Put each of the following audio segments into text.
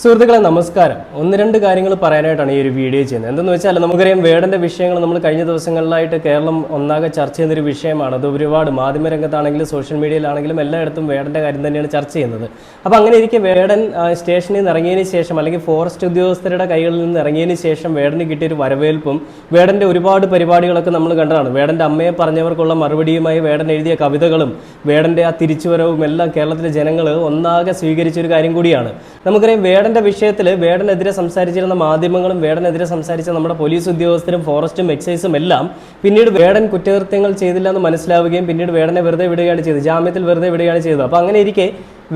സുഹൃത്തുക്കളെ നമസ്കാരം. ഒന്ന് രണ്ട് കാര്യങ്ങൾ പറയാനായിട്ടാണ് ഈ ഒരു വീഡിയോ ചെയ്യുന്നത്. എന്തെന്ന് വെച്ചാൽ നമുക്കറിയാം, വേടന്റെ വിഷയങ്ങൾ നമ്മൾ കഴിഞ്ഞ ദിവസങ്ങളിലായിട്ട് കേരളം ഒന്നാകെ ചർച്ച ചെയ്യുന്നൊരു വിഷയമാണ്. അത് ഒരുപാട് മാധ്യമരംഗത്താണെങ്കിലും സോഷ്യൽ മീഡിയയിലാണെങ്കിലും എല്ലായിടത്തും വേടന്റെ കാര്യം തന്നെയാണ് ചർച്ച ചെയ്യുന്നത്. അപ്പോൾ അങ്ങനെ ഇരിക്കെ വേടൻ സ്റ്റേഷനിൽ നിന്ന് ഇറങ്ങിയതിന് ശേഷം, അല്ലെങ്കിൽ ഫോറസ്റ്റ് ഉദ്യോഗസ്ഥരുടെ കൈകളിൽ നിന്ന് ഇറങ്ങിയതിന് ശേഷം വേടന് കിട്ടിയൊരു വരവേൽപ്പും വേടന്റെ ഒരുപാട് പരിപാടികളൊക്കെ നമ്മൾ കണ്ടതാണ്. വേടന്റെ അമ്മയെ പറഞ്ഞവർക്കുള്ള മറുപടിയുമായി വേടൻ എഴുതിയ കവിതകളും വേടന്റെ ആ തിരിച്ചുവരവും എല്ലാം കേരളത്തിലെ ജനങ്ങൾ ഒന്നാകെ സ്വീകരിച്ചൊരു കാര്യം കൂടിയാണ്. നമുക്കറിയാം, വേടന്റെ വിഷയത്തിൽ വേടനെതിരെ സംസാരിച്ചിരുന്ന മാധ്യമങ്ങളും വേടനെതിരെ സംസാരിച്ച നമ്മുടെ പോലീസ് ഉദ്യോഗസ്ഥരും ഫോറസ്റ്റും എക്സൈസും എല്ലാം പിന്നീട് വേടൻ കുറ്റകൃത്യങ്ങൾ ചെയ്തില്ല എന്ന് മനസ്സിലാവുകയും പിന്നീട് വേടനെ വെറുതെ വിടുകയാണ് ചെയ്തത്, ജാമ്യത്തിൽ വെറുതെ വിടുകയാണ് ചെയ്തത്. അപ്പോൾ അങ്ങനെ ഇരിക്കെ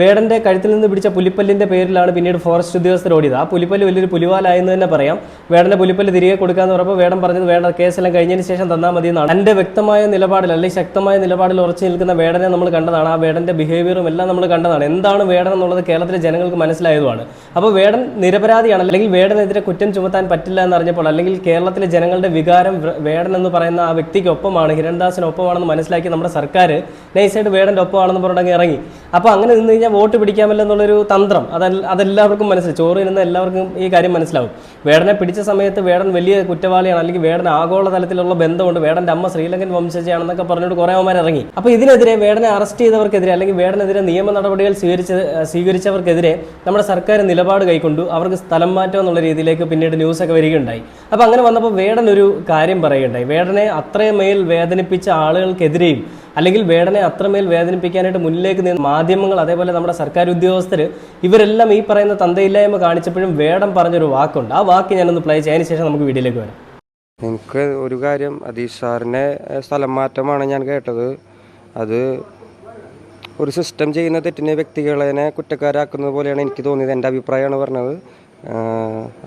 വേടന്റെ കഴുത്തിൽ നിന്ന് പിടിച്ച പുലിപ്പല്ലിന്റെ പേരിലാണ് പിന്നീട് ഫോറസ്റ്റ് ഉദ്യോഗസ്ഥർ ഓടിയത്. ആ പുലിപ്പല്ല് വലിയൊരു പുലിവാലായെന്ന് തന്നെ പറയാം. വേടന്റെ പുലിപ്പല്ല് തിരികെ കൊടുക്കാന്ന് പറഞ്ഞപ്പോൾ വേടൻ പറഞ്ഞത് വേണ്ട, കേസെല്ലാം കഴിഞ്ഞതിന് ശേഷം തന്നാൽ മതി എന്നാണ്. തന്റെ വ്യക്തമായ നിലപാടിൽ അല്ലെങ്കിൽ ശക്തമായ നിലപാടിൽ ഉറച്ചു നിൽക്കുന്ന വേടനെ നമ്മൾ കണ്ടതാണ്. ആ വേടന്റെ ബിഹേവിയറും എല്ലാം നമ്മൾ കണ്ടതാണ്. എന്താണ് വേടൻ എന്നുള്ളത് കേരളത്തിലെ ജനങ്ങൾക്ക് മനസ്സിലായതുമാണ്. അപ്പോൾ വേടൻ നിരപരാധിയാണ്, അല്ലെങ്കിൽ വേടനെതിരെ കുറ്റം ചുമത്താൻ പറ്റില്ല എന്നറിഞ്ഞപ്പോൾ, അല്ലെങ്കിൽ കേരളത്തിലെ ജനങ്ങളുടെ വികാരം വേടൻ എന്ന് പറയുന്ന ആ വ്യക്തിക്കൊപ്പമാണ്, ഹിരൺദാസിനൊപ്പമാണെന്ന് മനസ്സിലാക്കി നമ്മുടെ സർക്കാർ നൈസായിട്ട് വേടന്റെ ഒപ്പമാണെന്ന് പറഞ്ഞങ്ങ് ഇറങ്ങി. അപ്പോൾ അങ്ങനെ നിന്ന് വോട്ട് പിടിക്കാമല്ലോ എന്നുള്ളൊരു തന്ത്രം അതെല്ലാവർക്കും മനസ്സിലായി. ചോറ് ഇരുന്ന എല്ലാവർക്കും ഈ കാര്യം മനസ്സിലാവും. വേടനെ പിടിച്ച സമയത്ത് വേടൻ വലിയ കുറ്റവാളിയാണ്, അല്ലെങ്കിൽ വേടൻ ആഗോള തലത്തിലുള്ള ബന്ധമുണ്ട്, വേടന്റെ അമ്മ ശ്രീലങ്കൻ വംശജയാണെന്നൊക്കെ പറഞ്ഞിട്ട് കുറേ അവന്മാർ ഇറങ്ങി. അപ്പോൾ ഇതിനെതിരെ, വേടനെ അറസ്റ്റ് ചെയ്തവർക്കെതിരെ അല്ലെങ്കിൽ വേടനെതിരെ നിയമ നടപടികൾ സ്വീകരിച്ചവർക്കെതിരെ നമ്മുടെ സർക്കാർ നിലപാട് കൈക്കൊണ്ടു. അവർക്ക് സ്ഥലം മാറ്റം എന്നുള്ള രീതിയിലേക്ക് പിന്നീട് ന്യൂസൊക്കെ വരികയുണ്ടായി. അപ്പോൾ അങ്ങനെ വന്നപ്പോൾ വേടൻ ഒരു കാര്യം പറയുകയുണ്ടായി. വേടനെ അത്രമേൽ വേദനിപ്പിച്ച ആളുകൾക്കെതിരെയും, അല്ലെങ്കിൽ വേടനെ അത്രമേൽ വേദനിപ്പിക്കാനായിട്ട് മുന്നിലേക്ക് നിന്ന് മാധ്യമങ്ങൾ, അതേപോലെ നമ്മുടെ സർക്കാർ ഉദ്യോഗസ്ഥർ, ഇവരെല്ലാം ഈ പറയുന്ന തന്തയില്ലായ്മ കാണിച്ചപ്പോഴും വേടൻ പറഞ്ഞൊരു വാക്കുണ്ട്. ആ വാക്ക് ഞാനൊന്ന് പ്ലേ ചെയ്തതിന് ശേഷം നമുക്ക് വീഡിയോയിലേക്ക് വരാം. എനിക്ക് ഒരു കാര്യം, അതീഷ് സാറിൻ്റെ സ്ഥലം മാറ്റമാണ് ഞാൻ കേട്ടത്. അത് ഒരു സിസ്റ്റം ചെയ്യുന്ന തെറ്റിനെ വ്യക്തികളെ കുറ്റക്കാരാക്കുന്നത് പോലെയാണ് എനിക്ക് തോന്നിയത്. എൻ്റെ അഭിപ്രായമാണ് പറഞ്ഞത്.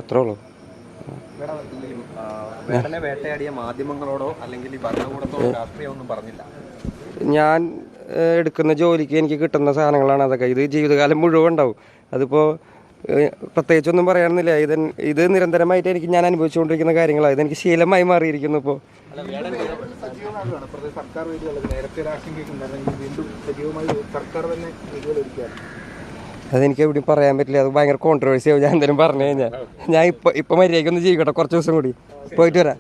അത്രേ ഉള്ളൂ. വേട്ടയാടിയ മാധ്യമങ്ങളോടോ അല്ലെങ്കിൽ ഭരണകൂടത്തോടോ രാഷ്ട്രീയമൊന്നും പറഞ്ഞില്ല. ഞാൻ എടുക്കുന്ന ജോലിക്ക് എനിക്ക് കിട്ടുന്ന സാധനങ്ങളാണ് അതൊക്കെ. ഇത് ജീവിതകാലം മുഴുവൻ ഉണ്ടാവും. അതിപ്പോൾ പ്രത്യേകിച്ചൊന്നും പറയാനൊന്നുമില്ല. ഇത് നിരന്തരമായിട്ട് ഞാൻ അനുഭവിച്ചുകൊണ്ടിരിക്കുന്ന കാര്യങ്ങളാണ്. ഇതെനിക്ക് ശീലമായി മാറിയിരിക്കുന്നു. ഇപ്പോൾ അതെനിക്ക് എവിടെയും പറയാൻ പറ്റില്ല. അത് ഭയങ്കര കോൺട്രവേഴ്സി ആവും ഞാൻ എന്തെങ്കിലും പറഞ്ഞു കഴിഞ്ഞാൽ. ഞാൻ ഇപ്പം മര്യാദയ്ക്കൊന്ന് ജീവിക്കട്ടെ, കുറച്ച് ദിവസം കൂടി പോയിട്ട് വരാം.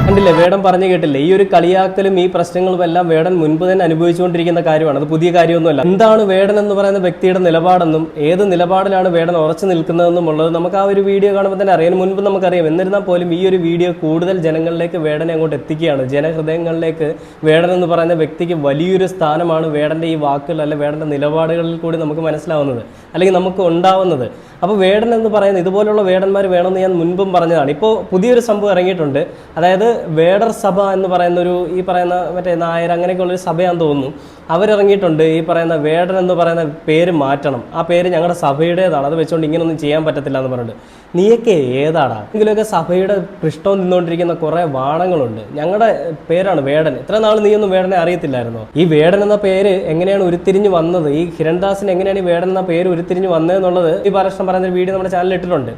കണ്ടില്ലേ, വേടൻ പറഞ്ഞു കേട്ടില്ലേ? ഈ ഒരു കളിയാക്കലും ഈ പ്രശ്നങ്ങളും എല്ലാം വേടൻ മുൻപ് തന്നെ അനുഭവിച്ചുകൊണ്ടിരിക്കുന്ന കാര്യമാണ്. അത് പുതിയ കാര്യമൊന്നുമല്ല. എന്താണ് വേടൻ എന്ന് പറയുന്ന വ്യക്തിയുടെ നിലപാടെന്നും ഏത് നിലപാടിലാണ് വേടൻ ഉറച്ചു നിൽക്കുന്നതെന്നും ഉള്ളത് നമുക്ക് ആ ഒരു വീഡിയോ കാണുമ്പോൾ തന്നെ അറിയാൻ മുൻപ് നമുക്കറിയാം. എന്നിരുന്നാൽ പോലും ഈ ഒരു വീഡിയോ കൂടുതൽ ജനങ്ങളിലേക്ക് വേടനെ അങ്ങോട്ട് എത്തിക്കുകയാണ്. ജനഹൃദയങ്ങളിലേക്ക് വേടൻ എന്ന് പറയുന്ന വ്യക്തിക്ക് വലിയൊരു സ്ഥാനമാണ് വേടൻ്റെ ഈ വാക്കുകൾ, അല്ലെങ്കിൽ വേടൻ്റെ നിലപാടുകളിൽ കൂടി നമുക്ക് മനസ്സിലാവുന്നത്, അല്ലെങ്കിൽ നമുക്ക് ഉണ്ടാവുന്നത്. അപ്പോൾ വേടൻ എന്ന് പറയുന്നത്, ഇതുപോലുള്ള വേടന്മാർ വേണമെന്ന് ഞാൻ മുൻപും പറഞ്ഞതാണ്. ഇപ്പോൾ പുതിയൊരു സംഭവം ഇറങ്ങിയിട്ടുണ്ട്. അതായത് വേടർ സഭ എന്ന് പറയുന്നൊരു, ഈ പറയുന്ന മറ്റേ നായർ അങ്ങനെയൊക്കെയുള്ളൊരു സഭയാണെന്ന് തോന്നുന്നു, അവരിറങ്ങിയിട്ടുണ്ട്. ഈ പറയുന്ന വേടൻ എന്ന് പറയുന്ന പേര് മാറ്റണം, ആ പേര് ഞങ്ങളുടെ സഭയുടേതാണ്, അത് വെച്ചുകൊണ്ട് ഇങ്ങനൊന്നും ചെയ്യാൻ പറ്റത്തില്ല എന്ന് പറഞ്ഞിട്ട്. നീയൊക്കെ ഏതാടാ? എങ്കിലുമൊക്കെ സഭയുടെ പൃഷ്ഠം നിന്നുകൊണ്ടിരിക്കുന്ന കുറേ വാണങ്ങളുണ്ട്. ഞങ്ങളുടെ പേരാണ് വേടൻ. ഇത്ര നാൾ നീയൊന്നും വേടനെ അറിയത്തില്ലായിരുന്നോ? ഈ വേടൻ എന്ന പേര് എങ്ങനെയാണ് ഉരുത്തിരിഞ്ഞ് വന്നത്, ഈ ഹിരൺദാസിന് എങ്ങനെയാണ് ഈ വേടൻ എന്ന പേര് ഉരുത്തിരിഞ്ഞ് വന്നതെന്നുള്ളത് ഈ ബാലകൃഷ്ണൻ പറയുന്ന വീഡിയോ നമ്മുടെ ചാനലിൽ ഇട്ടിട്ടുണ്ട്.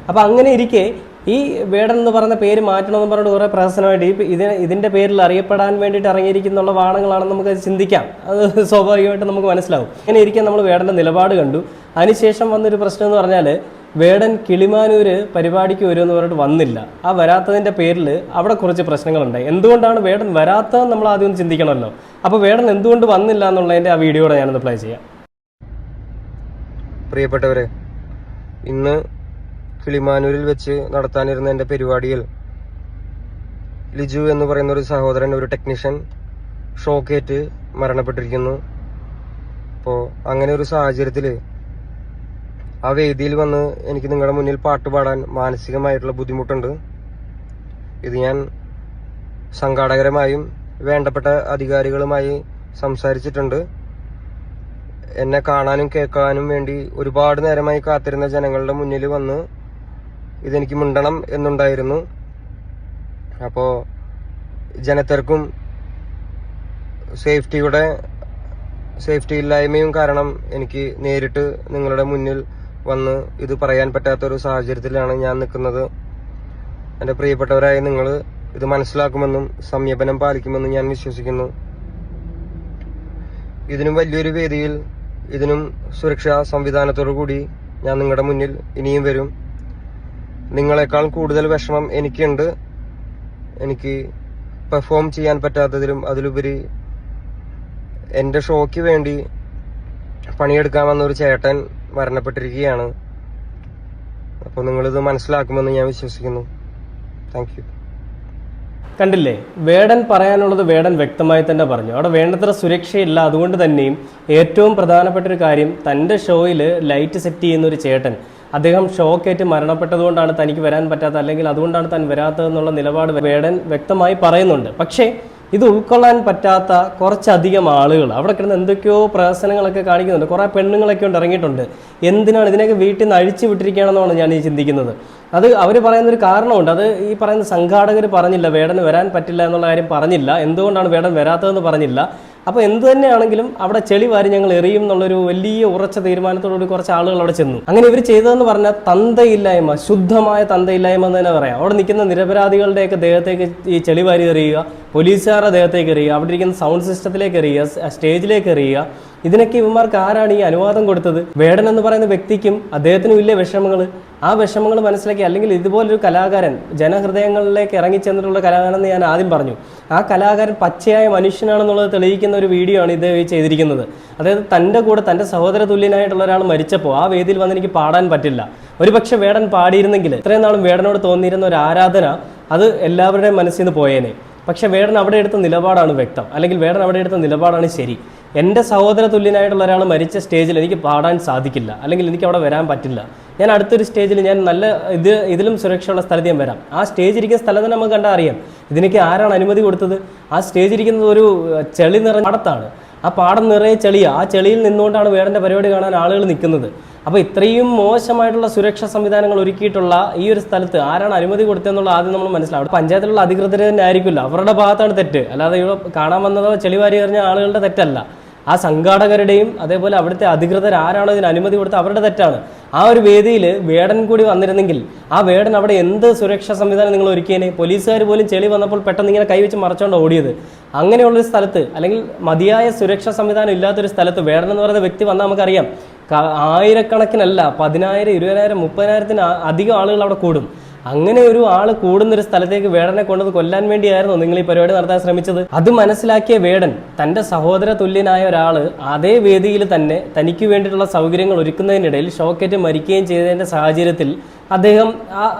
അപ്പോൾ അങ്ങനെ ഇരിക്കെ ഈ വേടൻ എന്ന് പറയുന്ന പേര് മാറ്റണമെന്ന് പറഞ്ഞിട്ട് കുറേ പ്രഹസനമായിട്ട് ഇതിൻ്റെ പേരിൽ അറിയപ്പെടാൻ വേണ്ടിയിട്ട് ഇറങ്ങിയിരിക്കുന്നുള്ള വാണങ്ങളാണെന്ന് നമുക്ക് ചിന്തിക്കാം. അത് സ്വാഭാവികമായിട്ട് നമുക്ക് മനസ്സിലാവും. അങ്ങനെ ഇരിക്കാൻ നമ്മൾ വേടൻ്റെ നിലപാട് കണ്ടു. അതിനുശേഷം വന്നൊരു പ്രശ്നം എന്ന് പറഞ്ഞാൽ, വേടൻ കിളിമാനൂർ പരിപാടിക്ക് വരുമെന്ന് പറഞ്ഞിട്ട് വന്നില്ല. ആ വരാത്തതിൻ്റെ പേരിൽ അവിടെ കുറച്ച് പ്രശ്നങ്ങളുണ്ടായി. എന്തുകൊണ്ടാണ് വേടൻ വരാത്തതെന്ന് നമ്മൾ ആദ്യം ഒന്ന് ചിന്തിക്കണമല്ലോ. അപ്പോൾ വേടൻ എന്തുകൊണ്ട് വന്നില്ല എന്നുള്ളതിൻ്റെ ആ വീഡിയോടെ ഞാനൊന്ന് പ്ലേ ചെയ്യാം. പ്രിയപ്പെട്ടവരെ, ഇന്ന് കിളിമാനൂരിൽ വെച്ച് നടത്താനിരുന്ന എൻ്റെ പരിപാടിയിൽ ലിജു എന്ന് പറയുന്ന ഒരു സഹോദരൻ, ഒരു ടെക്നീഷ്യൻ, ഷോക്കേറ്റ് മരണപ്പെട്ടിരിക്കുന്നു. അപ്പോൾ അങ്ങനെ ഒരു സാഹചര്യത്തിൽ ആ വേദിയിൽ വന്ന് എനിക്ക് നിങ്ങളുടെ മുന്നിൽ പാട്ട് പാടാൻ മാനസികമായിട്ടുള്ള ബുദ്ധിമുട്ടുണ്ട്. ഇത് ഞാൻ സംഘാടകരുമായും വേണ്ടപ്പെട്ട അധികാരികളുമായി സംസാരിച്ചിട്ടുണ്ട്. എന്നെ കാണാനും കേൾക്കാനും വേണ്ടി ഒരുപാട് നേരമായി കാത്തിരുന്ന ജനങ്ങളുടെ മുന്നിൽ വന്ന് ഇതെനിക്ക് മിണ്ടണം എന്നുണ്ടായിരുന്നു. അപ്പോൾ ജനത്തിരക്കും സേഫ്റ്റി ഇല്ലായ്മയും കാരണം എനിക്ക് നേരിട്ട് നിങ്ങളുടെ മുന്നിൽ വന്ന് ഇത് പറയാൻ പറ്റാത്തൊരു സാഹചര്യത്തിലാണ് ഞാൻ നിൽക്കുന്നത്. എൻ്റെ പ്രിയപ്പെട്ടവരായ നിങ്ങൾ ഇത് മനസ്സിലാക്കുമെന്നും സംയമനം പാലിക്കുമെന്നും ഞാൻ വിശ്വസിക്കുന്നു. ഇതിനും വലിയൊരു വേദിയിൽ, ഇതിനും സുരക്ഷാ സംവിധാനത്തോടു കൂടി ഞാൻ നിങ്ങളുടെ മുന്നിൽ ഇനിയും വരും. നിങ്ങളെക്കാൾ കൂടുതൽ വിഷമം എനിക്കുണ്ട്. എനിക്ക് പെർഫോം ചെയ്യാൻ പറ്റാത്തതിലും അതിലുപരി എൻ്റെ ഷോയ്ക്ക് വേണ്ടി പണിയെടുക്കാൻ വന്ന ഒരു ചേട്ടൻ മരണപ്പെട്ടിരിക്കുകയാണ്. അപ്പോൾ നിങ്ങളിത് മനസ്സിലാക്കുമെന്ന് ഞാൻ വിശ്വസിക്കുന്നു. Thank you. കണ്ടില്ലേ, വേടൻ പറയാനുള്ളത് വേടൻ വ്യക്തമായി തന്നെ പറഞ്ഞു. അവിടെ വേണ്ടത്ര സുരക്ഷയില്ല. അതുകൊണ്ട് തന്നെയും ഏറ്റവും പ്രധാനപ്പെട്ട ഒരു കാര്യം, തൻ്റെ ഷോയിൽ ലൈറ്റ് സെറ്റ് ചെയ്യുന്ന ഒരു ചേട്ടൻ, അദ്ദേഹം ഷോക്കേറ്റ് മരണപ്പെട്ടതുകൊണ്ടാണ് തനിക്ക് വരാൻ പറ്റാത്ത, അല്ലെങ്കിൽ അതുകൊണ്ടാണ് താൻ വരാത്തതെന്നുള്ള നിലപാട് വേടൻ വ്യക്തമായി പറയുന്നുണ്ട്. പക്ഷേ ഇത് ഉൾക്കൊള്ളാൻ പറ്റാത്ത കുറച്ചധികം ആളുകൾ അവിടെ കിടന്ന് എന്തൊക്കെയോ പ്രഹസനങ്ങളൊക്കെ കാണിക്കുന്നുണ്ട്. കുറേ പെണ്ണുങ്ങളൊക്കെ കൊണ്ട് ഇറങ്ങിയിട്ടുണ്ട്. എന്തിനാണ് ഇതിനൊക്കെ വീട്ടിൽ നിന്ന് അഴിച്ചു വിട്ടിരിക്കുകയാണെന്നാണ് ഞാൻ ഈ ചിന്തിക്കുന്നത്. അത് അവർ പറയുന്നൊരു കാരണമുണ്ട്. അത് ഈ പറയുന്ന സംഘാടകർ പറഞ്ഞില്ല, വേടന് വരാൻ പറ്റില്ല എന്നുള്ള കാര്യം പറഞ്ഞില്ല. എന്തുകൊണ്ടാണ് വേടൻ വരാത്തതെന്ന് പറഞ്ഞില്ല. അപ്പോൾ എന്ത് തന്നെയാണെങ്കിലും അവിടെ ചെളി വാരി ഞങ്ങൾ എറിയും എന്നുള്ളൊരു വലിയ ഉറച്ച തീരുമാനത്തോടുകൂടി കുറച്ച് ആളുകൾ അവിടെ ചെന്നു. അങ്ങനെ ഇവർ ചെയ്തതെന്ന് പറഞ്ഞാൽ തന്തയില്ലായ്മ, ശുദ്ധമായ തന്തയില്ലായ്മ എന്ന് തന്നെ പറയാം. അവിടെ നിൽക്കുന്ന നിരപരാധികളുടെയൊക്കെ ദേഹത്തേക്ക് ഈ ചെളി വാരി എറിയുക, പോലീസുകാരുടെ ദേഹത്തേക്ക് എറിയുക, അവിടെ ഇരിക്കുന്ന സൗണ്ട് സിസ്റ്റത്തിലേക്ക് എറിയുക, സ്റ്റേജിലേക്ക് എറിയുക. ഇതിനൊക്കെ ഇവന്മാർക്ക് ആരാണ് ഈ അനുവാദം കൊടുത്തത്? വേടൻ എന്ന് പറയുന്ന വ്യക്തിക്കും അദ്ദേഹത്തിനും ഇല്ലേ വിഷമങ്ങൾ? ആ വിഷമങ്ങൾ മനസ്സിലാക്കി, അല്ലെങ്കിൽ ഇതുപോലൊരു കലാകാരൻ ജനഹൃദയങ്ങളിലേക്ക് ഇറങ്ങിച്ചെന്നിട്ടുള്ള കലാകാരൻ എന്ന് ഞാൻ ആദ്യം പറഞ്ഞു. ആ കലാകാരൻ പച്ചയായ മനുഷ്യനാണെന്നുള്ളത് തെളിയിക്കുന്ന ഒരു വീഡിയോ ആണ് ഇത് ചെയ്തിരിക്കുന്നത്. അതായത് തൻ്റെ കൂടെ തൻ്റെ സഹോദര തുല്യനായിട്ടുള്ള ഒരാൾ മരിച്ചപ്പോൾ ആ വേദിയിൽ വന്ന് എനിക്ക് പാടാൻ പറ്റില്ല. ഒരുപക്ഷെ വേടൻ പാടിയിരുന്നെങ്കിൽ ഇത്രയും നാളും വേടനോട് തോന്നിയിരുന്ന ഒരു ആരാധന അത് എല്ലാവരുടെയും മനസ്സിൽ നിന്ന് പോയേനെ. പക്ഷെ വേടൻ അവിടെ എടുത്ത നിലപാടാണ് വ്യക്തം, അല്ലെങ്കിൽ വേടൻ അവിടെ എടുത്ത നിലപാടാണ് ശരി. എൻ്റെ സഹോദര തുല്യനായിട്ടുള്ള ഒരാൾ മരിച്ച സ്റ്റേജിൽ എനിക്ക് പാടാൻ സാധിക്കില്ല, അല്ലെങ്കിൽ എനിക്ക് അവിടെ വരാൻ പറ്റില്ല. ഞാൻ അടുത്തൊരു സ്റ്റേജിൽ ഞാൻ നല്ല ഇതിലും സുരക്ഷയുള്ള സ്ഥലത്ത് ഞാൻ വരാം. ആ സ്റ്റേജ് ഇരിക്കുന്ന സ്ഥലം തന്നെ നമുക്ക് കണ്ടാൽ അറിയാം. ഇതിനൊക്കെ ആരാണ് അനുമതി കൊടുത്തത്? ആ സ്റ്റേജ് ഇരിക്കുന്നത് ഒരു ചെളി നിറഞ്ഞ പാടത്താണ്. ആ പാടം നിറയെ ചെളിയാണ്. ആ ചെളിയിൽ നിന്നുകൊണ്ടാണ് വേടൻ്റെ പരിപാടി കാണാൻ ആളുകൾ നിൽക്കുന്നത്. അപ്പോൾ ഇത്രയും മോശമായിട്ടുള്ള സുരക്ഷാ സംവിധാനങ്ങൾ ഒരുക്കിയിട്ടുള്ള ഈ ഒരു സ്ഥലത്ത് ആരാണ് അനുമതി കൊടുത്തതെന്നുള്ള ആദ്യം നമ്മൾ മനസ്സിലാവും. പഞ്ചായത്തിലുള്ള അധികൃതർ തന്നെ ആയിരിക്കില്ല, അവരുടെ ഭാഗത്താണ് തെറ്റ്. അല്ലാതെ ഇവിടെ കാണാൻ വന്നതോ ചെളിവാരി എറിഞ്ഞ ആളുകളുടെ തെറ്റല്ല. ആ സംഘാടകരുടെയും അതേപോലെ അവിടുത്തെ അധികൃതർ ആരാണോ ഇതിന് അനുമതി കൊടുത്ത് അവരുടെ തെറ്റാണ്. ആ ഒരു വേദിയിൽ വേടൻ കൂടി വന്നിരുന്നെങ്കിൽ ആ വേടൻ അവിടെ എന്ത് സുരക്ഷാ സംവിധാനം നിങ്ങൾ ഒരുക്കിയേനെ? പോലീസുകാർ പോലും ചെളി വന്നപ്പോൾ പെട്ടെന്ന് ഇങ്ങനെ കൈവച്ച് മറച്ചുകൊണ്ട് ഓടിയത്. അങ്ങനെയുള്ളൊരു സ്ഥലത്ത്, അല്ലെങ്കിൽ മതിയായ സുരക്ഷാ സംവിധാനം ഇല്ലാത്തൊരു സ്ഥലത്ത് വേടൻ എന്ന് പറയുന്ന വ്യക്തി വന്നാൽ നമുക്കറിയാം ആയിരക്കണക്കിനല്ല, 10,000, 20,000, 30,000 അധികം ആളുകൾ അവിടെ കൂടും. അങ്ങനെ ഒരു ആൾ കൂടുന്നൊരു സ്ഥലത്തേക്ക് വേടനെ കൊണ്ടത് കൊല്ലാൻ വേണ്ടിയായിരുന്നു നിങ്ങൾ ഈ പരിപാടി നടത്താൻ ശ്രമിച്ചത്. അത് മനസ്സിലാക്കിയ വേടൻ തൻ്റെ സഹോദര തുല്യനായ ഒരാൾ അതേ വേദിയിൽ തന്നെ തനിക്ക് വേണ്ടിയിട്ടുള്ള സൗകര്യങ്ങൾ ഒരുക്കുന്നതിനിടയിൽ ഷോക്കേറ്റ് മരിക്കുകയും ചെയ്തതിൻ്റെ സാഹചര്യത്തിൽ അദ്ദേഹം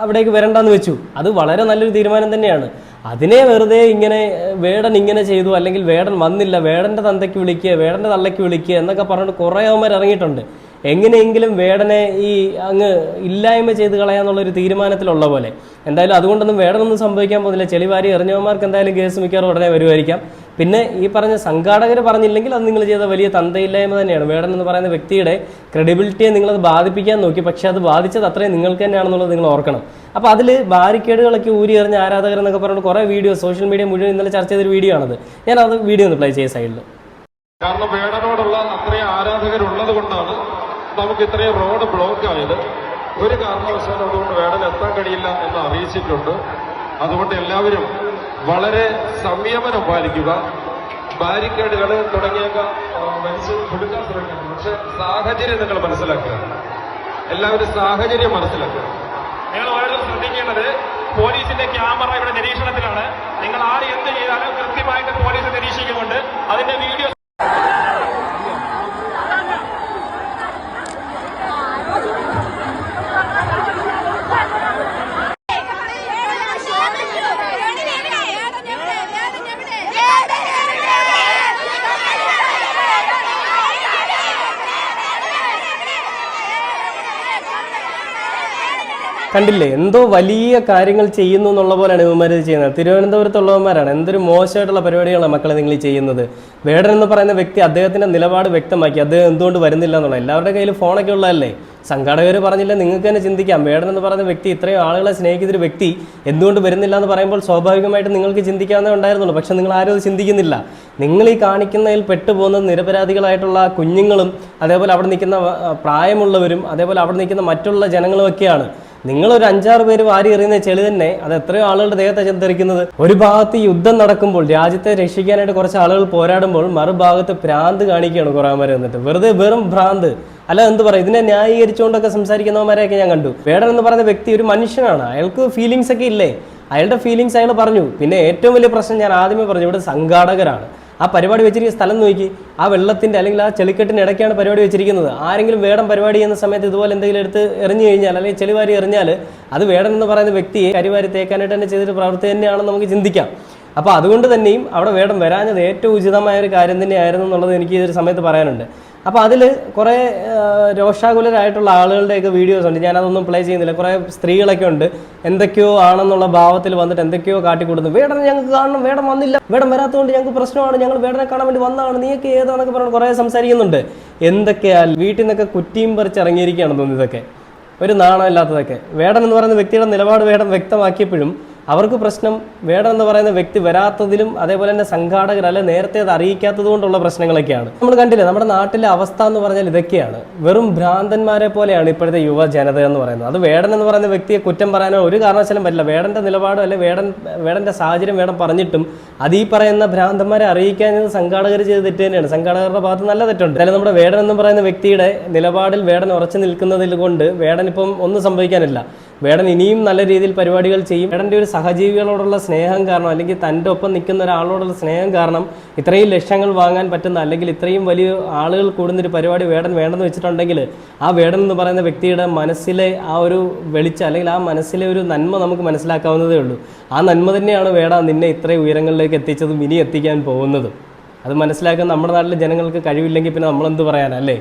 അവിടേക്ക് വരണ്ടെന്ന് വെച്ചു. അത് വളരെ നല്ലൊരു തീരുമാനം തന്നെയാണ്. അതിനെ വെറുതെ ഇങ്ങനെ വേടൻ ഇങ്ങനെ ചെയ്തു, അല്ലെങ്കിൽ വേടൻ വന്നില്ല, വേടൻ്റെ തന്തയ്ക്ക് വിളിക്കുക, വേടൻ്റെ തള്ളയ്ക്ക് വിളിക്കുക എന്നൊക്കെ പറഞ്ഞിട്ട് കുറേ അവന്മാർ ഇറങ്ങിയിട്ടുണ്ട്. എങ്ങനെയെങ്കിലും വേടനെ ഈ അങ്ങ് ഇല്ലായ്മ ചെയ്ത് കളയാന്നുള്ളൊരു തീരുമാനത്തിലുള്ള പോലെ. എന്തായാലും അതുകൊണ്ടൊന്നും വേടനൊന്നും സംഭവിക്കാൻ പോകുന്നില്ല. ചെളിവാരി എറിഞ്ഞവന്മാർക്ക് എന്തായാലും കേസ് മിക്കവാറും ഉടനെ വരുമായിരിക്കാം. പിന്നെ ഈ പറഞ്ഞ സംഘാടകർ പറഞ്ഞില്ലെങ്കിൽ അത് നിങ്ങൾ ചെയ്ത വലിയ തന്തയില്ലായ്മ തന്നെയാണ്. വേടൻ എന്ന് പറയുന്ന വ്യക്തിയുടെ ക്രെഡിബിലിറ്റിയെ നിങ്ങളത് ബാധിപ്പിക്കാൻ നോക്കി, പക്ഷേ അത് ബാധിച്ചത് അത്രയും നിങ്ങൾക്ക് തന്നെയാണെന്നുള്ളത് നിങ്ങൾ ഓർക്കണം. അപ്പോൾ അതിൽ ബാരിക്കേഡുകളൊക്കെ ഊരി എറിഞ്ഞ ആരാധകർ എന്നൊക്കെ പറഞ്ഞിട്ട് കുറേ വീഡിയോ സോഷ്യൽ മീഡിയ മുഴുവൻ ഇന്നലെ ചർച്ച ചെയ്തൊരു വീഡിയോ ആണത്. ഞാൻ അത് വീഡിയോ ഒന്ന് പ്ലേ ചെയ്യ സൈഡിൽ. കാരണം വേടനോടുള്ള അത്രയും ആരാധകരുള്ളത് കൊണ്ടാണ് നമുക്ക് ഇത്രയും റോഡ് ബ്ലോക്ക് ആയത്. ഒരു കാരണവശാലും അതുകൊണ്ട് വേടൻ എത്താൻ കഴിയില്ല എന്ന് അറിയിച്ചിട്ടുണ്ട്. അതുകൊണ്ട് എല്ലാവരും വളരെ സംയമനം പാലിക്കുക. ബാരിക്കേഡുകൾ തുടങ്ങിയൊക്കെ വലിച്ചു കൊടുക്കാൻ ശ്രമിക്കണം. പക്ഷെ സാഹചര്യം നിങ്ങൾ മനസ്സിലാക്കുക. എല്ലാവരും സാഹചര്യം മനസ്സിലാക്കുക. നിങ്ങൾ ഓരോരുത്തരും ശ്രദ്ധിക്കേണ്ടത്, പോലീസിന്റെ ക്യാമറ ഇവിടെ നിരീക്ഷണത്തിലാണ്. നിങ്ങൾ ആര് എന്ത് ചെയ്താലും കൃത്യമായിട്ട് പോലീസ് നിരീക്ഷിക്കുന്നുണ്ട്. അതിന്റെ വീഡിയോ കണ്ടില്ലേ, എന്തോ വലിയ കാര്യങ്ങൾ ചെയ്യുന്നു എന്നുള്ള പോലെയാണ് ഇവന്മാർ ചെയ്യുന്നത്. തിരുവനന്തപുരത്തുള്ളവന്മാരാണ്. എന്തൊരു മോശമായിട്ടുള്ള പരിപാടികളാണ് മക്കളെ നിങ്ങൾ ചെയ്യുന്നത്. വേടൻ എന്ന് പറയുന്ന വ്യക്തി അദ്ദേഹത്തിൻ്റെ നിലപാട് വ്യക്തമാക്കി. അദ്ദേഹം എന്തുകൊണ്ട് വരുന്നില്ല എന്നുള്ള, എല്ലാവരുടെ കയ്യിൽ ഫോണൊക്കെ ഉള്ളതല്ലേ. സംഘാടകർ പറഞ്ഞില്ല, നിങ്ങൾക്ക് തന്നെ ചിന്തിക്കാം. വേടൻ എന്ന് പറയുന്ന വ്യക്തി, ഇത്രയും ആളുകളെ സ്നേഹിക്കുന്നൊരു വ്യക്തി എന്തുകൊണ്ട് വരുന്നില്ല എന്ന് പറയുമ്പോൾ സ്വാഭാവികമായിട്ട് നിങ്ങൾക്ക് ചിന്തിക്കാവുന്നേ ഉണ്ടായിരുന്നുള്ളൂ. പക്ഷെ നിങ്ങൾ ആരും അത് ചിന്തിക്കുന്നില്ല. നിങ്ങൾ ഈ കാണിക്കുന്നതിൽ പെട്ടുപോകുന്നത് നിരപരാധികളായിട്ടുള്ള കുഞ്ഞുങ്ങളും അതേപോലെ അവിടെ നിൽക്കുന്ന പ്രായമുള്ളവരും അതേപോലെ അവിടെ നിൽക്കുന്ന മറ്റുള്ള ജനങ്ങളുമൊക്കെയാണ്. നിങ്ങളൊരു 5-6 പേര് വാരി എറിയുന്ന ചെളി തന്നെ അത് എത്രയോ ആളുകളുടെ ദേഹത്തെ ചെന്നെറിക്കുന്നത്. ഒരു ഭാഗത്ത് യുദ്ധം നടക്കുമ്പോൾ രാജ്യത്തെ രക്ഷിക്കാനായിട്ട് കുറച്ച് ആളുകൾ പോരാടുമ്പോൾ മറുഭാഗത്ത് ഭ്രാന്ത് കാണിക്കുകയാണ് കുറേമാരെ വന്നിട്ട്. വെറും ഭ്രാന്ത്. അല്ല എന്ത് പറയും, ഇതിനെ ന്യായീകരിച്ചുകൊണ്ടൊക്കെ സംസാരിക്കുന്നവന്മാരെയൊക്കെ ഞാൻ കണ്ടു. വേടൻ എന്ന് പറയുന്ന വ്യക്തി ഒരു മനുഷ്യനാണ്, അയാൾക്ക് ഫീലിങ്സ് ഒക്കെ ഇല്ലേ, അയാളുടെ ഫീലിങ്സ് അയാൾ പറഞ്ഞു. പിന്നെ ഏറ്റവും വലിയ പ്രശ്നം ഞാൻ ആദ്യമേ പറഞ്ഞു, ഇവിടെ സംഘാടകരാണ്. ആ പരിപാടി വെച്ചിരിക്കുന്ന സ്ഥലം നോക്കി, ആ വെള്ളത്തിൻ്റെ അല്ലെങ്കിൽ ആ ചെളിക്കെട്ടിന് ഇടയ്ക്കാണ് പരിപാടി വെച്ചിരിക്കുന്നത്. ആരെങ്കിലും വേടൻ പരിപാടി ചെയ്യുന്ന സമയത്ത് ഇതുപോലെ എന്തെങ്കിലും എടുത്ത് എറിഞ്ഞു കഴിഞ്ഞാൽ അല്ലെങ്കിൽ ചെളിവാരി എറിഞ്ഞാൽ അത് വേടൻ എന്ന് പറയുന്ന വ്യക്തിയെ കരിവാരി തേക്കാനായിട്ട് തന്നെ ചെയ്തൊരു പ്രവൃത്തി തന്നെയാണെന്ന് നമുക്ക് ചിന്തിക്കാം. അപ്പോൾ അതുകൊണ്ട് തന്നെയും അവിടെ വേടൻ വരാഞ്ഞത് ഏറ്റവും ഉചിതമായ ഒരു കാര്യം തന്നെയായിരുന്നു എന്നുള്ളത് എനിക്ക് ഇതൊരു സമയത്ത് പറയാനുണ്ട്. അപ്പോൾ അതിൽ കുറേ രോഷാകുലരായിട്ടുള്ള ആളുകളുടെയൊക്കെ വീഡിയോസ് ഉണ്ട്, ഞാനതൊന്നും പ്ലേ ചെയ്യുന്നില്ല. കുറേ സ്ത്രീകളൊക്കെ ഉണ്ട്, എന്തൊക്കെയോ ആണെന്യുള്ള ഭാവത്തിൽ വന്നിട്ട് എന്തൊക്കെയോ കാട്ടിക്കൊടുന്നു. വേടനെ ഞങ്ങൾക്ക് കാണണം, വേടൻ വന്നില്ല, വേടൻ വരാത്തതുകൊണ്ട് ഞങ്ങൾക്ക് പ്രശ്നമാണ്, ഞങ്ങൾ വേടനെ കാണാൻ വേണ്ടി വന്നതാണ്, നീയൊക്കെ ഏതാണെന്നൊക്കെ പറഞ്ഞു കുറേ സംസാരിക്കുന്നുണ്ട്. എന്തൊക്കെയാ വീട്ടിൽ നിന്നൊക്കെ കുറ്റിയും പറിച്ച് ഇറങ്ങിയിരിക്കുകയാണ് തോന്നുന്നു. ഇതൊക്കെ ഒരു നാണമില്ലാത്തതൊക്കെ. വേടൻ എന്ന് പറയുന്ന വ്യക്തിയുടെ നിലപാട് വേടൻ വ്യക്തമാക്കിയപ്പോഴും അവർക്ക് പ്രശ്നം വേടൻ എന്ന് പറയുന്ന വ്യക്തി വരാത്തതിലും അതേപോലെ തന്നെ സംഘാടകർ അല്ലെ നേരത്തെ അത് അറിയിക്കാത്തത് കൊണ്ടുള്ള പ്രശ്നങ്ങളൊക്കെയാണ്. നമ്മൾ കണ്ടില്ലേ നമ്മുടെ നാട്ടിലെ അവസ്ഥ എന്ന് പറഞ്ഞാൽ ഇതൊക്കെയാണ്. വെറും ഭ്രാന്തന്മാരെ പോലെയാണ് ഇപ്പോഴത്തെ യുവജനത എന്ന് പറയുന്നത്. അത് വേടൻ എന്ന് പറയുന്ന വ്യക്തിയെ കുറ്റം പറയാനോ ഒരു കാരണവശാലും പറ്റില്ല. വേടൻ്റെ നിലപാടോ അല്ലെ വേടൻ്റെ സാഹചര്യം വേടൻ പറഞ്ഞിട്ടും അത് ഈ പറയുന്ന ഭ്രാന്തന്മാരെ അറിയിക്കാഞ്ഞത് സംഘാടകർ ചെയ്ത് തെറ്റ് തന്നെയാണ്. സംഘാടകരുടെ ഭാഗത്ത് നല്ല തെറ്റുണ്ട്. അതായത് നമ്മുടെ വേടൻ എന്ന് പറയുന്ന വ്യക്തിയുടെ നിലപാടിൽ വേടൻ ഉറച്ചു നിൽക്കുന്നതിൽ കൊണ്ട് വേടൻ ഇപ്പം ഒന്നും സംഭവിക്കാനില്ല. വേടൻ ഇനിയും നല്ല രീതിയിൽ പരിപാടികൾ ചെയ്യും. വേടൻ്റെ ഒരു സഹജീവികളോടുള്ള സ്നേഹം കാരണം അല്ലെങ്കിൽ തൻ്റെ ഒപ്പം നിൽക്കുന്ന ഒരാളോടുള്ള സ്നേഹം കാരണം ഇത്രയും ലക്ഷങ്ങൾ വാങ്ങാൻ പറ്റുന്ന അല്ലെങ്കിൽ ഇത്രയും വലിയ ആളുകൾ കൂടുന്നൊരു പരിപാടി വേടൻ വേണ്ടെന്ന് വെച്ചിട്ടുണ്ടെങ്കിൽ ആ വേടൻ എന്ന് പറയുന്ന വ്യക്തിയുടെ മനസ്സിലെ ആ ഒരു വെളിച്ചം അല്ലെങ്കിൽ ആ മനസ്സിലെ ഒരു നന്മ നമുക്ക് മനസ്സിലാക്കാവുന്നതേ ഉള്ളൂ. ആ നന്മ തന്നെയാണ് വേട നിന്നെ ഇത്രയും ഉയരങ്ങളിലേക്ക് എത്തിച്ചതും ഇനി എത്തിക്കാൻ പോകുന്നതും. അത് മനസ്സിലാക്കാൻ നമ്മുടെ നാട്ടിലെ ജനങ്ങൾക്ക് കഴിവില്ലെങ്കിൽ പിന്നെ നമ്മളെന്ത് പറയാനല്ലേ.